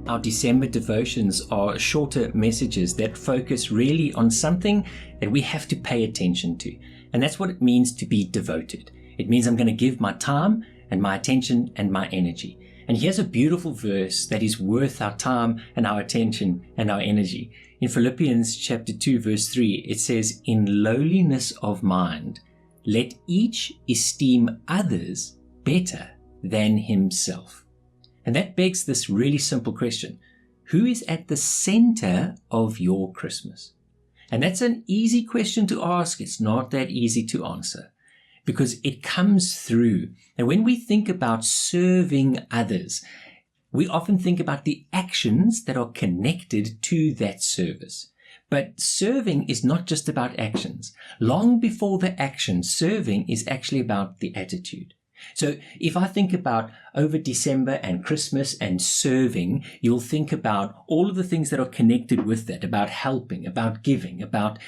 Our December devotions are shorter messages that focus really on something that we have to pay attention to. And that's what it means to be devoted. It means I'm going to give my time and my attention and my energy. And here's a beautiful verse that is worth our time and our attention and our energy. In Philippians chapter 2, verse 3, it says, "In lowliness of mind, let each esteem others better than himself." And that begs this really simple question. Who is at the center of your Christmas? And that's an easy question to ask. It's not that easy to answer because it comes through. And when we think about serving others, we often think about the actions that are connected to that service. But serving is not just about actions. Long before the action, serving is actually about the attitude. So if I think about over December and Christmas and serving, you'll think about all of the things that are connected with that, about helping, about giving, about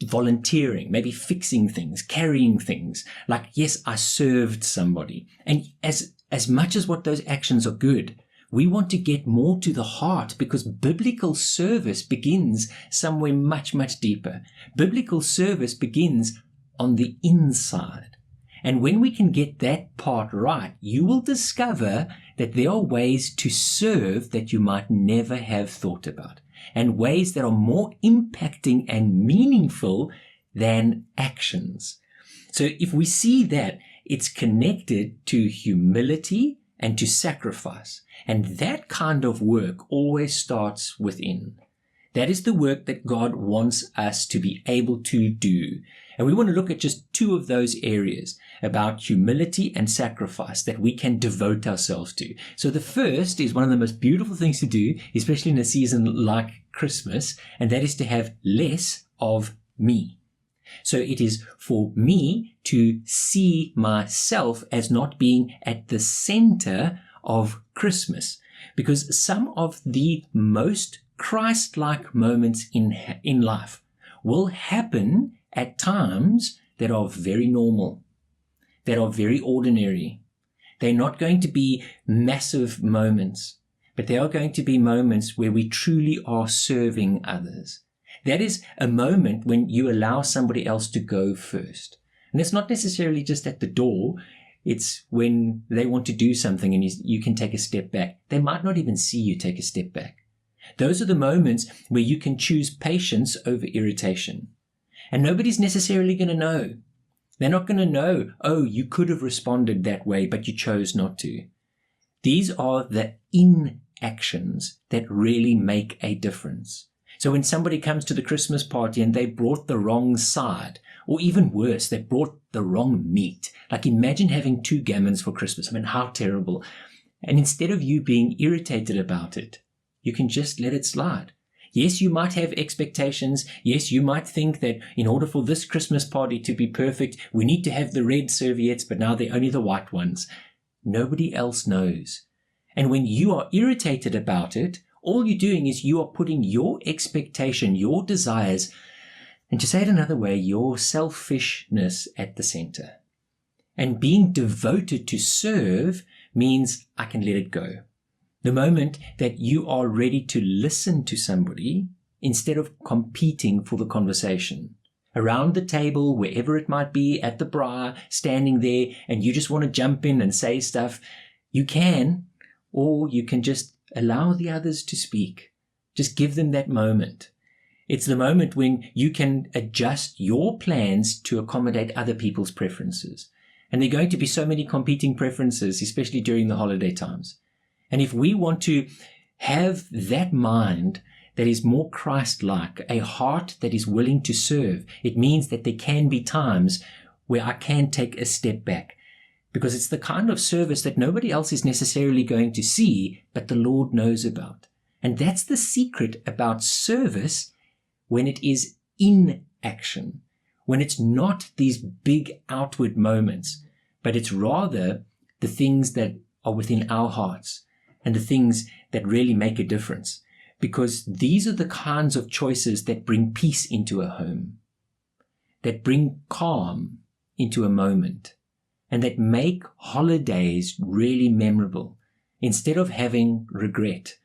volunteering, maybe fixing things, carrying things. Like, yes, I served somebody. And as much as what those actions are good, we want to get more to the heart because biblical service begins somewhere much, much deeper. Biblical service begins on the inside. And when we can get that part right, you will discover that there are ways to serve that you might never have thought about, and ways that are more impacting and meaningful than actions. So if we see that, it's connected to humility and to sacrifice. And that kind of work always starts within. That is the work that God wants us to be able to do. And we want to look at just two of those areas about humility and sacrifice that we can devote ourselves to. So the first is one of the most beautiful things to do, especially in a season like Christmas, and that is to have less of me. So it is for me to see myself as not being at the center of Christmas, because some of the most Christ-like moments in life will happen at times that are very normal, that are very ordinary. They're not going to be massive moments, but they are going to be moments where we truly are serving others. That is a moment when you allow somebody else to go first. And it's not necessarily just at the door. It's when they want to do something and you can take a step back. They might not even see you take a step back. Those are the moments where you can choose patience over irritation. And nobody's necessarily going to know. They're not going to know, oh, you could have responded that way, but you chose not to. These are the inactions that really make a difference. So when somebody comes to the Christmas party and they brought the wrong side, or even worse, they brought the wrong meat. Like imagine having 2 gammons for Christmas. I mean, how terrible. And instead of you being irritated about it, you can just let it slide. Yes, you might have expectations. Yes, you might think that in order for this Christmas party to be perfect, we need to have the red serviettes, but now they're only the white ones. Nobody else knows. And when you are irritated about it, all you're doing is you are putting your expectation, your desires, and to say it another way, your selfishness at the center. And being devoted to serve means I can let it go. The moment that you are ready to listen to somebody instead of competing for the conversation. Around the table, wherever it might be, at the bar, standing there, and you just want to jump in and say stuff, you can, or you can just allow the others to speak. Just give them that moment. It's the moment when you can adjust your plans to accommodate other people's preferences. And there are going to be so many competing preferences, especially during the holiday times. And if we want to have that mind that is more Christ-like, a heart that is willing to serve, it means that there can be times where I can take a step back, because it's the kind of service that nobody else is necessarily going to see, but the Lord knows about. And that's the secret about service when it is in action, when it's not these big outward moments, but it's rather the things that are within our hearts and the things that really make a difference, because these are the kinds of choices that bring peace into a home, that bring calm into a moment, and that make holidays really memorable. instead of having regret,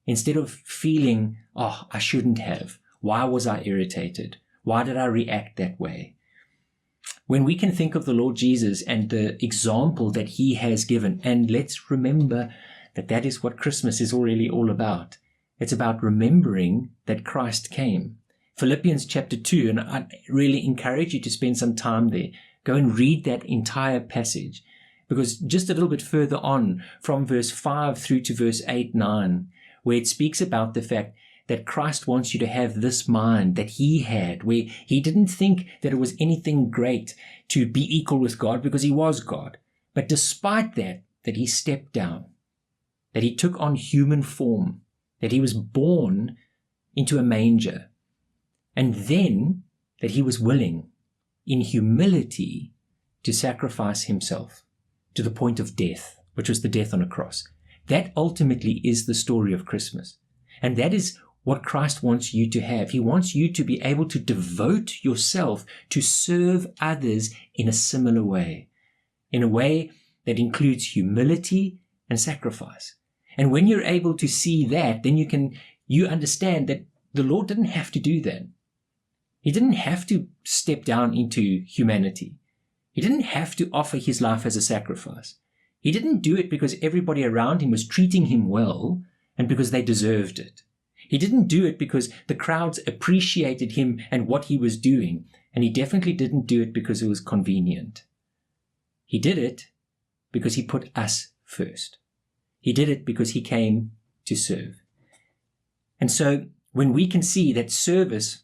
instead of feeling, oh, I shouldn't have. Why was I irritated? Why did I react that way? When we can think of the Lord Jesus and the example that he has given, and let's remember that that is what Christmas is really all about. It's about remembering that Christ came. Philippians chapter 2, and I really encourage you to spend some time there. Go and read that entire passage, because just a little bit further on, from verse 5 through to verse 8, 9, where it speaks about the fact that Christ wants you to have this mind that he had, where he didn't think that it was anything great to be equal with God because he was God. But despite that he stepped down, that he took on human form, that he was born into a manger, and then that he was willing in humility to sacrifice himself to the point of death, which was the death on a cross. That ultimately is the story of Christmas. And that is what Christ wants you to have. He wants you to be able to devote yourself to serve others in a similar way, in a way that includes humility and sacrifice. And when you're able to see that, then you understand that the Lord didn't have to do that. He didn't have to step down into humanity. He didn't have to offer his life as a sacrifice. He didn't do it because everybody around him was treating him well and because they deserved it. He didn't do it because the crowds appreciated him and what he was doing. And he definitely didn't do it because it was convenient. He did it because he put us first. He did it because he came to serve. And so when we can see that service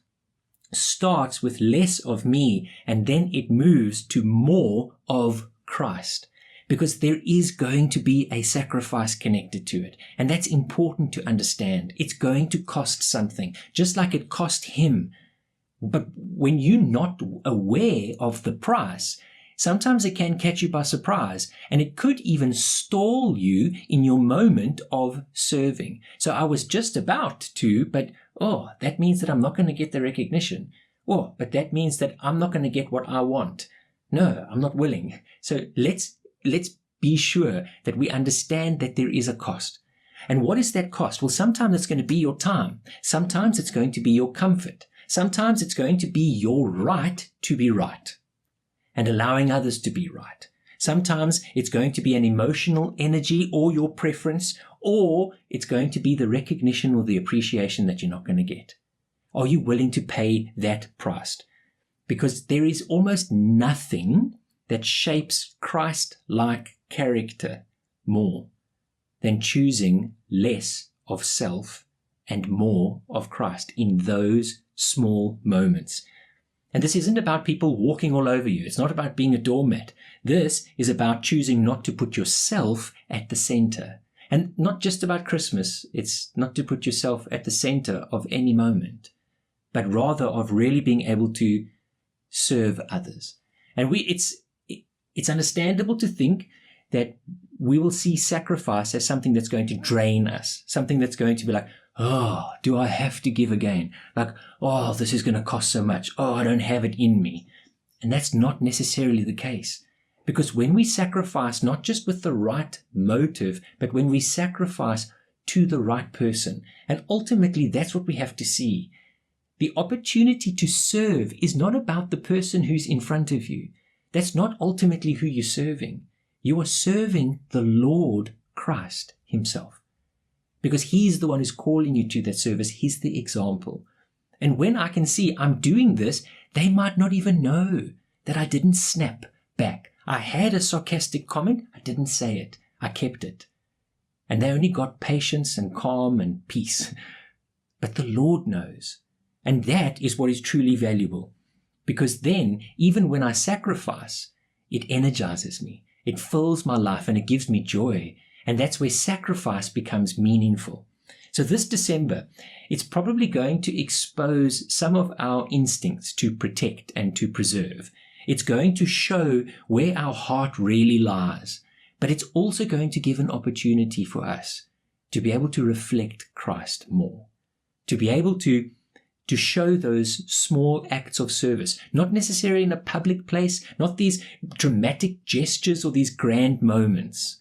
starts with less of me and then it moves to more of Christ, because there is going to be a sacrifice connected to it. And that's important to understand. It's going to cost something, just like it cost him. But when you're not aware of the price, sometimes it can catch you by surprise, and it could even stall you in your moment of serving. So I was just about to, but that means that I'm not going to get the recognition. But that means that I'm not going to get what I want. No, I'm not willing. So let's be sure that we understand that there is a cost. And what is that cost? Well, sometimes it's going to be your time. Sometimes it's going to be your comfort. Sometimes it's going to be your right to be right and allowing others to be right. Sometimes it's going to be an emotional energy or your preference, or it's going to be the recognition or the appreciation that you're not going to get. Are you willing to pay that price? Because there is almost nothing that shapes Christ-like character more than choosing less of self and more of Christ in those small moments. And this isn't about people walking all over you. It's not about being a doormat. This is about choosing not to put yourself at the center. And not just about Christmas. It's not to put yourself at the center of any moment, but rather of really being able to serve others. And it's understandable to think that we will see sacrifice as something that's going to drain us, something that's going to be like, do I have to give again? Like, this is going to cost so much. I don't have it in me. And that's not necessarily the case. Because when we sacrifice, not just with the right motive, but when we sacrifice to the right person, and ultimately that's what we have to see. The opportunity to serve is not about the person who's in front of you. That's not ultimately who you're serving. You are serving the Lord Christ himself, because he's the one who's calling you to that service. He's the example. And when I can see I'm doing this, they might not even know that I didn't snap back. I had a sarcastic comment. I didn't say it. I kept it. And they only got patience and calm and peace. But the Lord knows. And that is what is truly valuable. Because then, even when I sacrifice, it energizes me. It fills my life and it gives me joy. And that's where sacrifice becomes meaningful. So this December, it's probably going to expose some of our instincts to protect and to preserve. It's going to show where our heart really lies. But it's also going to give an opportunity for us to be able to reflect Christ more, to be able to show those small acts of service, not necessarily in a public place, not these dramatic gestures or these grand moments,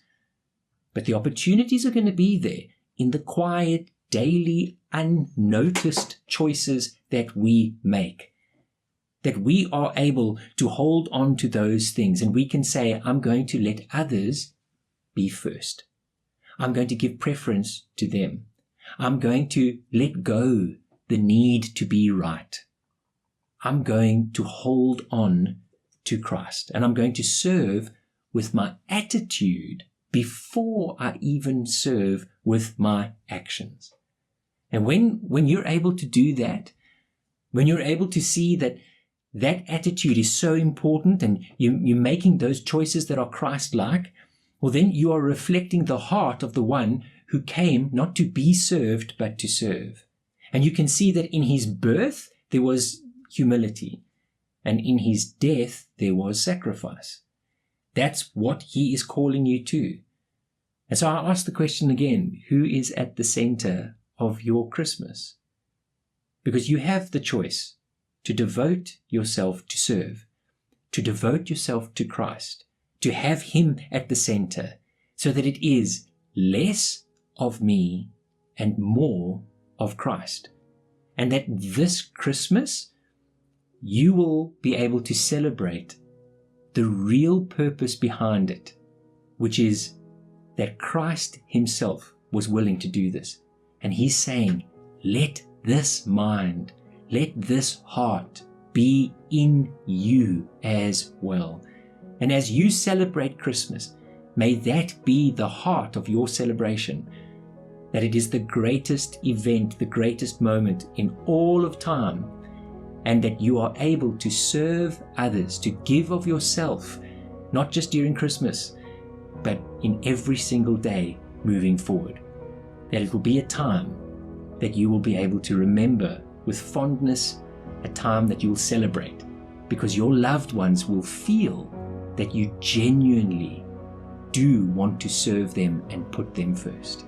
But the opportunities are going to be there in the quiet, daily, unnoticed choices that we make. That we are able to hold on to those things, and we can say, I'm going to let others be first. I'm going to give preference to them. I'm going to let go the need to be right. I'm going to hold on to Christ, and I'm going to serve with my attitude before I even serve with my actions. And when you're able to do that, when you're able to see that attitude is so important, and you're making those choices that are Christ-like, well, then you are reflecting the heart of the one who came not to be served, but to serve. And you can see that in his birth, there was humility, and in his death, there was sacrifice. That's what he is calling you to. And so I ask the question again, who is at the center of your Christmas? Because you have the choice to devote yourself to serve, to devote yourself to Christ, to have him at the center, so that it is less of me and more of Christ. And that this Christmas, you will be able to celebrate the real purpose behind it, which is that Christ himself was willing to do this. And he's saying, let this mind, let this heart be in you as well. And as you celebrate Christmas, may that be the heart of your celebration, that it is the greatest event, the greatest moment in all of time, and that you are able to serve others, to give of yourself, not just during Christmas, but in every single day moving forward. That it will be a time that you will be able to remember with fondness, a time that you will celebrate, because your loved ones will feel that you genuinely do want to serve them and put them first.